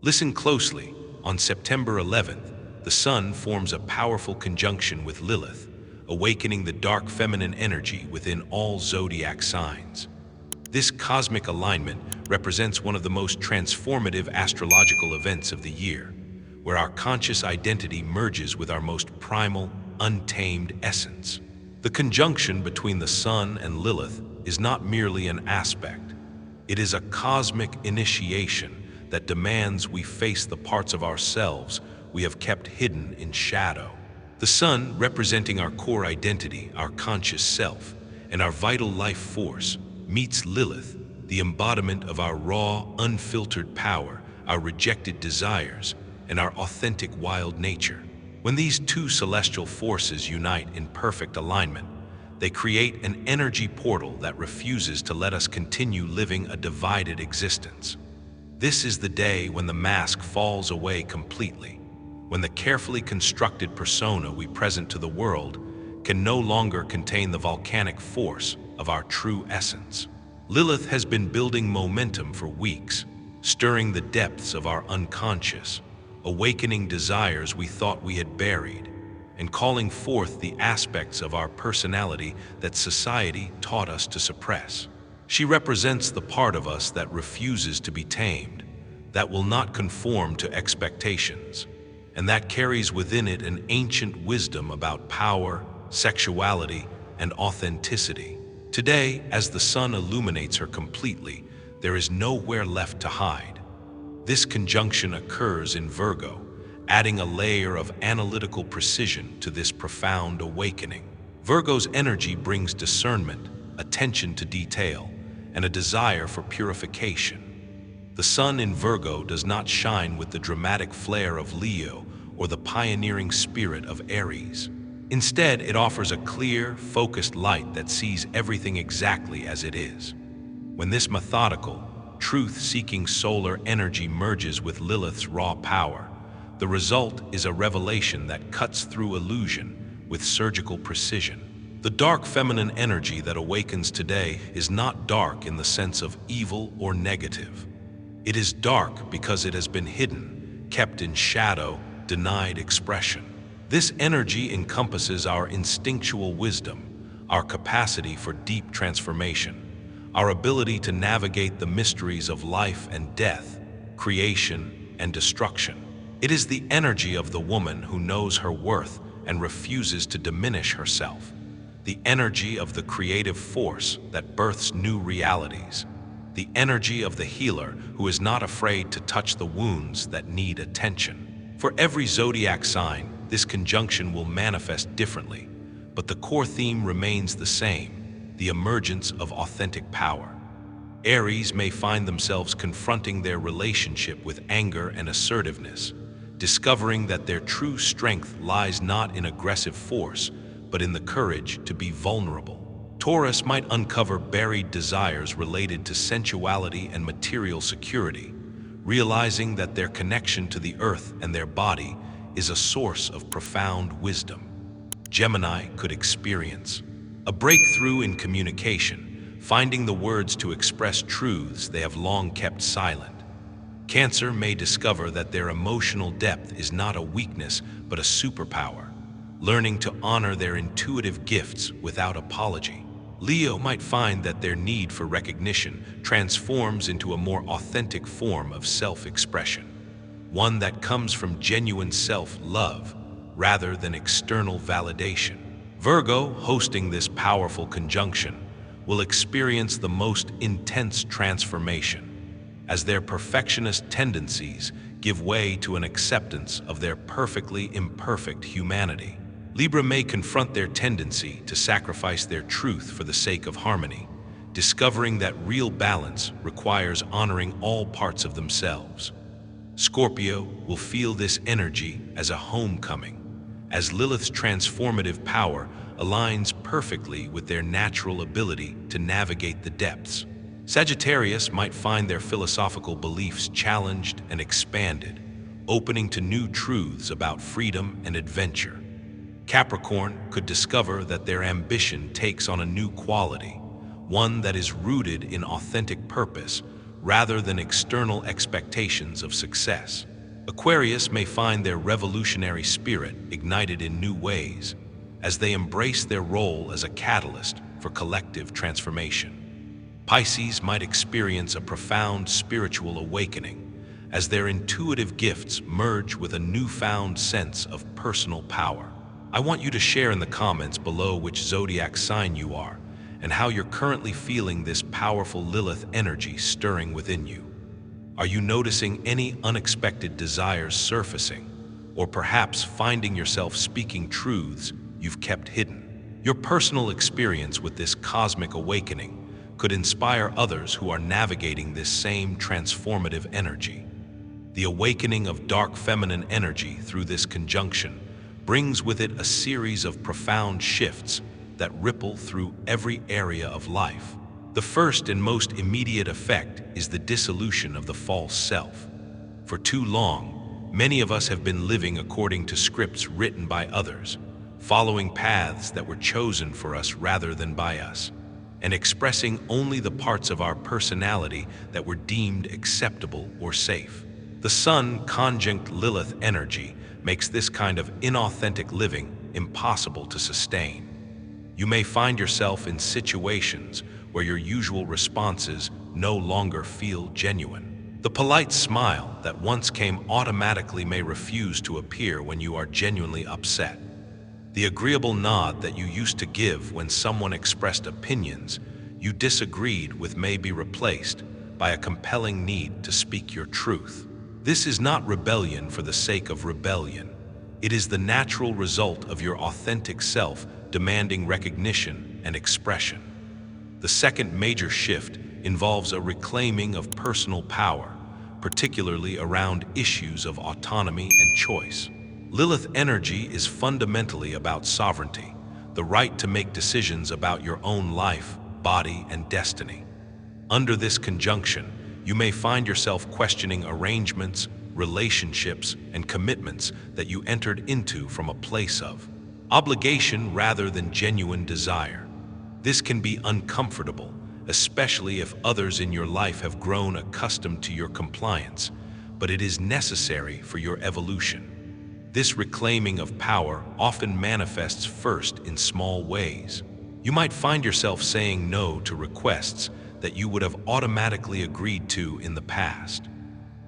Listen closely. On September 11th, the Sun forms a powerful conjunction with Lilith, awakening the dark feminine energy within all zodiac signs. This cosmic alignment represents one of the most transformative astrological events of the year, where our conscious identity merges with our most primal, untamed essence. The conjunction between the Sun and Lilith is not merely an aspect. It is a cosmic initiation that demands we face the parts of ourselves we have kept hidden in shadow. The Sun, representing our core identity, our conscious self, and our vital life force, meets Lilith, the embodiment of our raw, unfiltered power, our rejected desires, and our authentic wild nature. When these two celestial forces unite in perfect alignment, they create an energy portal that refuses to let us continue living a divided existence. This is the day when the mask falls away completely, when the carefully constructed persona we present to the world can no longer contain the volcanic force of our true essence. Lilith has been building momentum for weeks, stirring the depths of our unconscious, awakening desires we thought we had buried, and calling forth the aspects of our personality that society taught us to suppress. She represents the part of us that refuses to be tamed, that will not conform to expectations, and that carries within it an ancient wisdom about power, sexuality, and authenticity. Today, as the Sun illuminates her completely, there is nowhere left to hide. This conjunction occurs in Virgo, adding a layer of analytical precision to this profound awakening. Virgo's energy brings discernment, attention to detail, and a desire for purification. The Sun in Virgo does not shine with the dramatic flair of Leo or the pioneering spirit of Aries. Instead, it offers a clear, focused light that sees everything exactly as it is. When this methodical, truth-seeking solar energy merges with Lilith's raw power, the result is a revelation that cuts through illusion with surgical precision. The dark feminine energy that awakens today is not dark in the sense of evil or negative. It is dark because it has been hidden, kept in shadow, denied expression. This energy encompasses our instinctual wisdom, our capacity for deep transformation, our ability to navigate the mysteries of life and death, creation and destruction. It is the energy of the woman who knows her worth and refuses to diminish herself, the energy of the creative force that births new realities, the energy of the healer who is not afraid to touch the wounds that need attention. For every zodiac sign, this conjunction will manifest differently, but the core theme remains the same: the emergence of authentic power. Aries may find themselves confronting their relationship with anger and assertiveness, discovering that their true strength lies not in aggressive force, but in the courage to be vulnerable. Taurus might uncover buried desires related to sensuality and material security, realizing that their connection to the earth and their body is a source of profound wisdom. Gemini could experience a breakthrough in communication, finding the words to express truths they have long kept silent. Cancer may discover that their emotional depth is not a weakness but a superpower, learning to honor their intuitive gifts without apology. Leo might find that their need for recognition transforms into a more authentic form of self-expression, one that comes from genuine self-love rather than external validation. Virgo, hosting this powerful conjunction, will experience the most intense transformation as their perfectionist tendencies give way to an acceptance of their perfectly imperfect humanity. Libra may confront their tendency to sacrifice their truth for the sake of harmony, discovering that real balance requires honoring all parts of themselves. Scorpio will feel this energy as a homecoming, as Lilith's transformative power aligns perfectly with their natural ability to navigate the depths. Sagittarius might find their philosophical beliefs challenged and expanded, opening to new truths about freedom and adventure. Capricorn could discover that their ambition takes on a new quality, one that is rooted in authentic purpose rather than external expectations of success. Aquarius may find their revolutionary spirit ignited in new ways as they embrace their role as a catalyst for collective transformation. Pisces might experience a profound spiritual awakening as their intuitive gifts merge with a newfound sense of personal power. I want you to share in the comments below which zodiac sign you are and how you're currently feeling this powerful Lilith energy stirring within you. Are you noticing any unexpected desires surfacing, or perhaps finding yourself speaking truths you've kept hidden? Your personal experience with this cosmic awakening could inspire others who are navigating this same transformative energy. The awakening of dark feminine energy through this conjunction brings with it a series of profound shifts that ripple through every area of life. The first and most immediate effect is the dissolution of the false self. For too long, many of us have been living according to scripts written by others, following paths that were chosen for us rather than by us, and expressing only the parts of our personality that were deemed acceptable or safe. The Sun conjunct Lilith energy makes this kind of inauthentic living impossible to sustain. You may find yourself in situations where your usual responses no longer feel genuine. The polite smile that once came automatically may refuse to appear when you are genuinely upset. The agreeable nod that you used to give when someone expressed opinions you disagreed with may be replaced by a compelling need to speak your truth. This is not rebellion for the sake of rebellion. It is the natural result of your authentic self demanding recognition and expression. The second major shift involves a reclaiming of personal power, particularly around issues of autonomy and choice. Lilith energy is fundamentally about sovereignty, the right to make decisions about your own life, body, and destiny. Under this conjunction, you may find yourself questioning arrangements, relationships, and commitments that you entered into from a place of obligation rather than genuine desire. This can be uncomfortable, especially if others in your life have grown accustomed to your compliance, but it is necessary for your evolution. This reclaiming of power often manifests first in small ways. You might find yourself saying no to requests that you would have automatically agreed to in the past.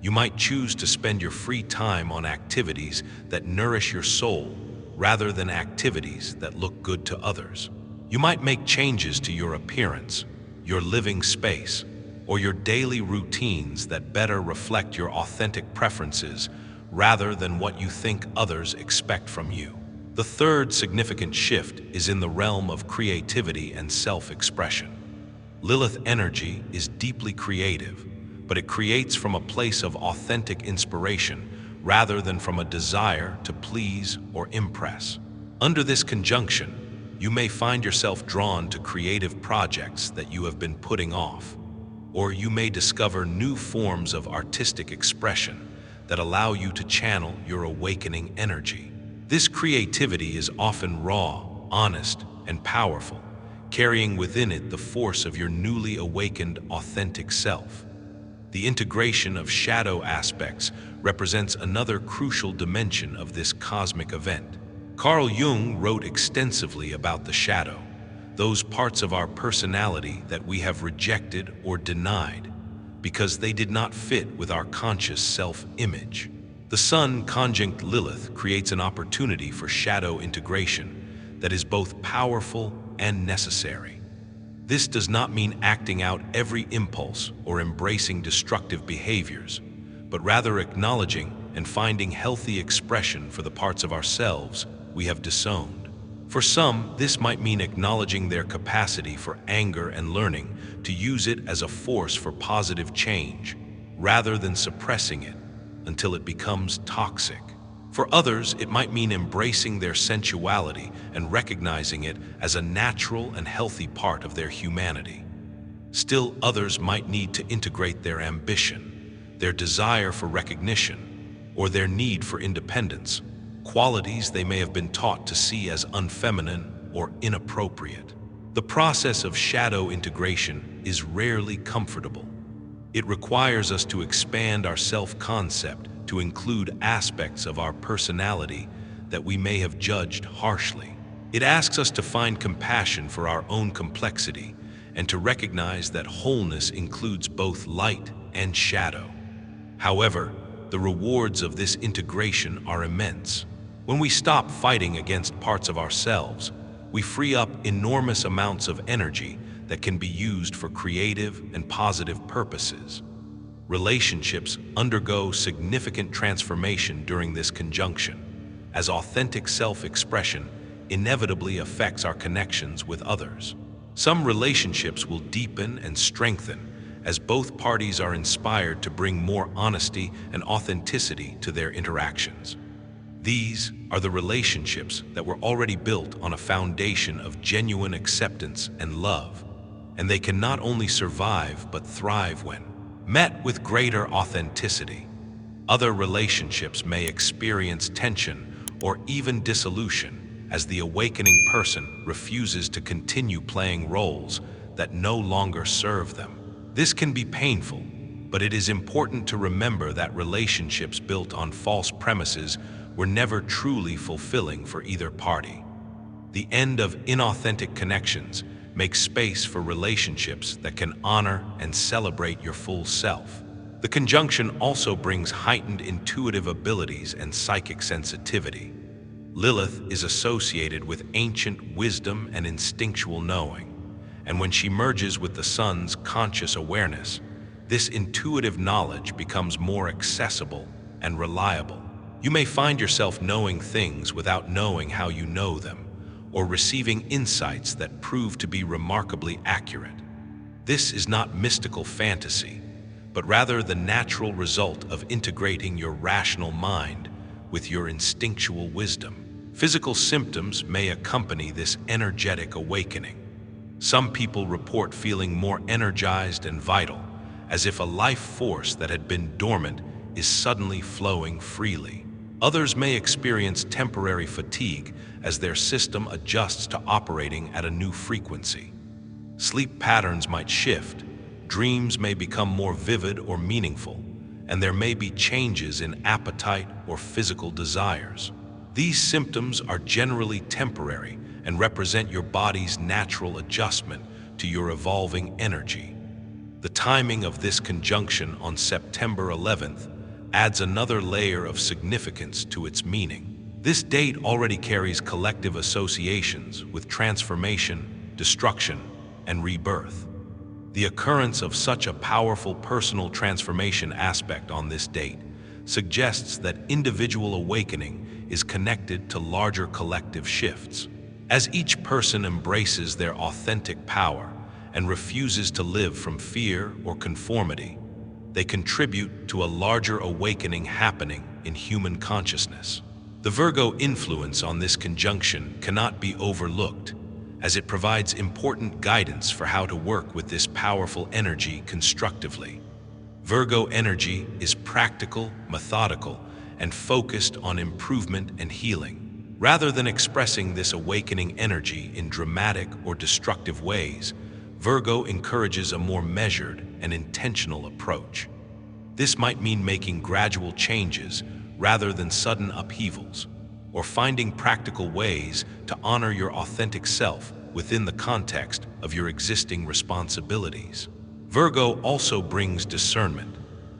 You might choose to spend your free time on activities that nourish your soul rather than activities that look good to others. You might make changes to your appearance, your living space, or your daily routines that better reflect your authentic preferences rather than what you think others expect from you. The third significant shift is in the realm of creativity and self-expression. Lilith energy is deeply creative, but it creates from a place of authentic inspiration rather than from a desire to please or impress. Under this conjunction, you may find yourself drawn to creative projects that you have been putting off, or you may discover new forms of artistic expression that allow you to channel your awakening energy. This creativity is often raw, honest, and powerful, carrying within it the force of your newly awakened authentic self. The integration of shadow aspects represents another crucial dimension of this cosmic event. Carl Jung wrote extensively about the shadow, those parts of our personality that we have rejected or denied because they did not fit with our conscious self-image. The Sun conjunct Lilith creates an opportunity for shadow integration that is both powerful and necessary. This does not mean acting out every impulse or embracing destructive behaviors, but rather acknowledging and finding healthy expression for the parts of ourselves we have disowned. For some, this might mean acknowledging their capacity for anger and learning to use it as a force for positive change, rather than suppressing it until it becomes toxic. For others, it might mean embracing their sensuality and recognizing it as a natural and healthy part of their humanity. Still, others might need to integrate their ambition, their desire for recognition, or their need for independence, qualities they may have been taught to see as unfeminine or inappropriate. The process of shadow integration is rarely comfortable. It requires us to expand our self-concept to include aspects of our personality that we may have judged harshly. It asks us to find compassion for our own complexity and to recognize that wholeness includes both light and shadow. However, the rewards of this integration are immense. When we stop fighting against parts of ourselves, we free up enormous amounts of energy that can be used for creative and positive purposes. Relationships undergo significant transformation during this conjunction, as authentic self-expression inevitably affects our connections with others. Some relationships will deepen and strengthen as both parties are inspired to bring more honesty and authenticity to their interactions. These are the relationships that were already built on a foundation of genuine acceptance and love, and they can not only survive but thrive when met with greater authenticity. Other relationships may experience tension or even dissolution as the awakening person refuses to continue playing roles that no longer serve them. This can be painful, but it is important to remember that relationships built on false premises were never truly fulfilling for either party. The end of inauthentic connections makes space for relationships that can honor and celebrate your full self. The conjunction also brings heightened intuitive abilities and psychic sensitivity. Lilith is associated with ancient wisdom and instinctual knowing, and when she merges with the sun's conscious awareness, this intuitive knowledge becomes more accessible and reliable. You may find yourself knowing things without knowing how you know them, or receiving insights that prove to be remarkably accurate. This is not mystical fantasy, but rather the natural result of integrating your rational mind with your instinctual wisdom. Physical symptoms may accompany this energetic awakening. Some people report feeling more energized and vital, as if a life force that had been dormant is suddenly flowing freely. Others may experience temporary fatigue as their system adjusts to operating at a new frequency. Sleep patterns might shift, dreams may become more vivid or meaningful, and there may be changes in appetite or physical desires. These symptoms are generally temporary and represent your body's natural adjustment to your evolving energy. The timing of this conjunction on September 11th adds another layer of significance to its meaning. This date already carries collective associations with transformation, destruction, and rebirth. The occurrence of such a powerful personal transformation aspect on this date suggests that individual awakening is connected to larger collective shifts. As each person embraces their authentic power and refuses to live from fear or conformity, they contribute to a larger awakening happening in human consciousness. The Virgo influence on this conjunction cannot be overlooked, as it provides important guidance for how to work with this powerful energy constructively. Virgo energy is practical, methodical, and focused on improvement and healing. Rather than expressing this awakening energy in dramatic or destructive ways, Virgo encourages a more measured and intentional approach. This might mean making gradual changes rather than sudden upheavals, or finding practical ways to honor your authentic self within the context of your existing responsibilities. Virgo also brings discernment,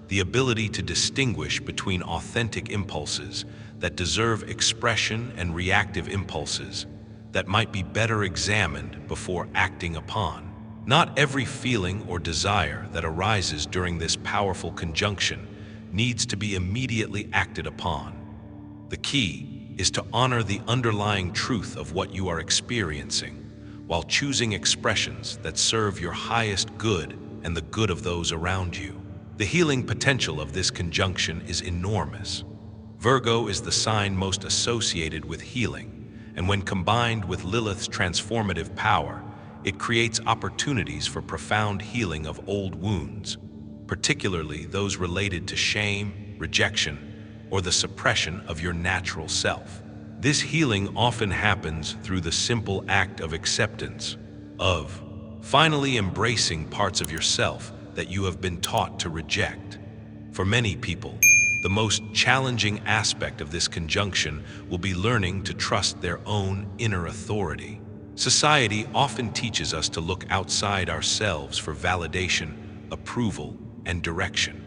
the ability to distinguish between authentic impulses that deserve expression and reactive impulses that might be better examined before acting upon. Not every feeling or desire that arises during this powerful conjunction needs to be immediately acted upon. The key is to honor the underlying truth of what you are experiencing, while choosing expressions that serve your highest good and the good of those around you. The healing potential of this conjunction is enormous. Virgo is the sign most associated with healing, and when combined with Lilith's transformative power, it creates opportunities for profound healing of old wounds, particularly those related to shame, rejection, or the suppression of your natural self. This healing often happens through the simple act of acceptance, of finally embracing parts of yourself that you have been taught to reject. For many people, the most challenging aspect of this conjunction will be learning to trust their own inner authority. Society often teaches us to look outside ourselves for validation, approval, and direction.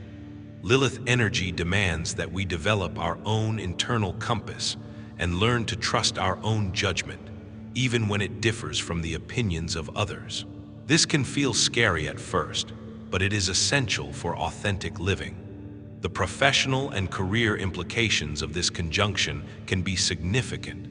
Lilith energy demands that we develop our own internal compass and learn to trust our own judgment, even when it differs from the opinions of others. This can feel scary at first, but it is essential for authentic living. The professional and career implications of this conjunction can be significant.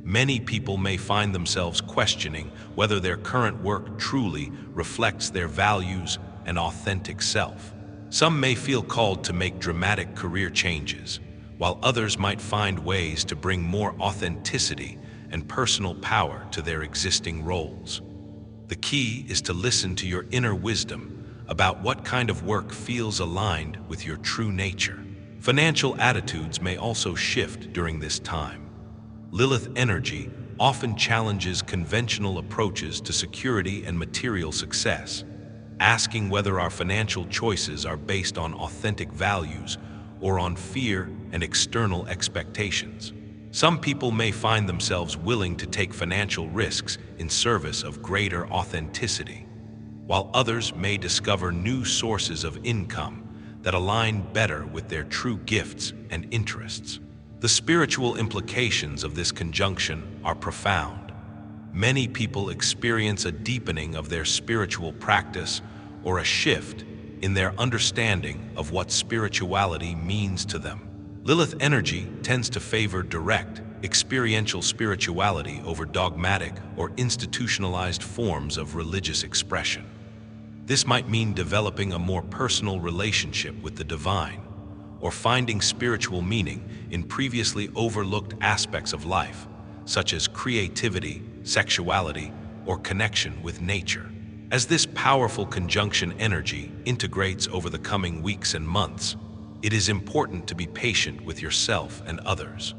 Many people may find themselves questioning whether their current work truly reflects their values and authentic self. Some may feel called to make dramatic career changes, while others might find ways to bring more authenticity and personal power to their existing roles. The key is to listen to your inner wisdom about what kind of work feels aligned with your true nature. Financial attitudes may also shift during this time. Lilith energy often challenges conventional approaches to security and material success, asking whether our financial choices are based on authentic values or on fear and external expectations. Some people may find themselves willing to take financial risks in service of greater authenticity, while others may discover new sources of income that align better with their true gifts and interests. The spiritual implications of this conjunction are profound. Many people experience a deepening of their spiritual practice or a shift in their understanding of what spirituality means to them. Lilith energy tends to favor direct, experiential spirituality over dogmatic or institutionalized forms of religious expression. This might mean developing a more personal relationship with the divine, or finding spiritual meaning in previously overlooked aspects of life, such as creativity, sexuality, or connection with nature. As this powerful conjunction energy integrates over the coming weeks and months, it is important to be patient with yourself and others.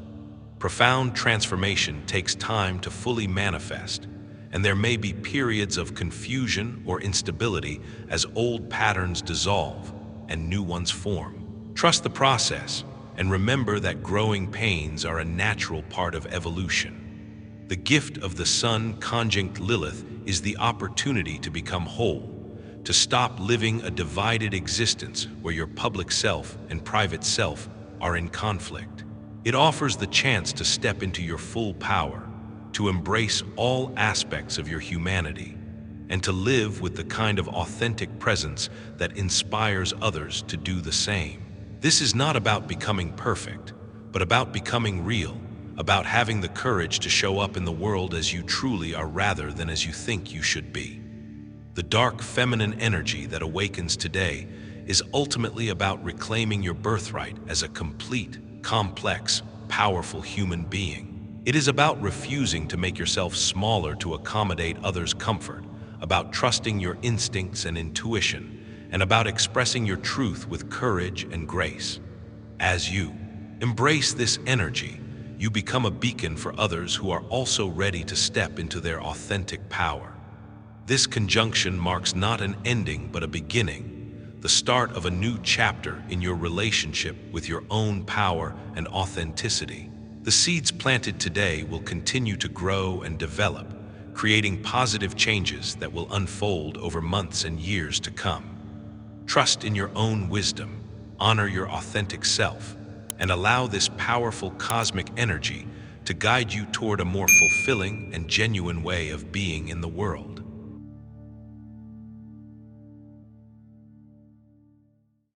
Profound transformation takes time to fully manifest, and there may be periods of confusion or instability as old patterns dissolve and new ones form. Trust the process and remember that growing pains are a natural part of evolution. The gift of the Sun conjunct Lilith is the opportunity to become whole, to stop living a divided existence where your public self and private self are in conflict. It offers the chance to step into your full power, to embrace all aspects of your humanity, and to live with the kind of authentic presence that inspires others to do the same. This is not about becoming perfect, but about becoming real, about having the courage to show up in the world as you truly are rather than as you think you should be. The dark feminine energy that awakens today is ultimately about reclaiming your birthright as a complete, complex, powerful human being. It is about refusing to make yourself smaller to accommodate others' comfort, about trusting your instincts and intuition, and about expressing your truth with courage and grace. As you embrace this energy, you become a beacon for others who are also ready to step into their authentic power. This conjunction marks not an ending but a beginning, the start of a new chapter in your relationship with your own power and authenticity. The seeds planted today will continue to grow and develop, creating positive changes that will unfold over months and years to come. Trust in your own wisdom, honor your authentic self, and allow this powerful cosmic energy to guide you toward a more fulfilling and genuine way of being in the world.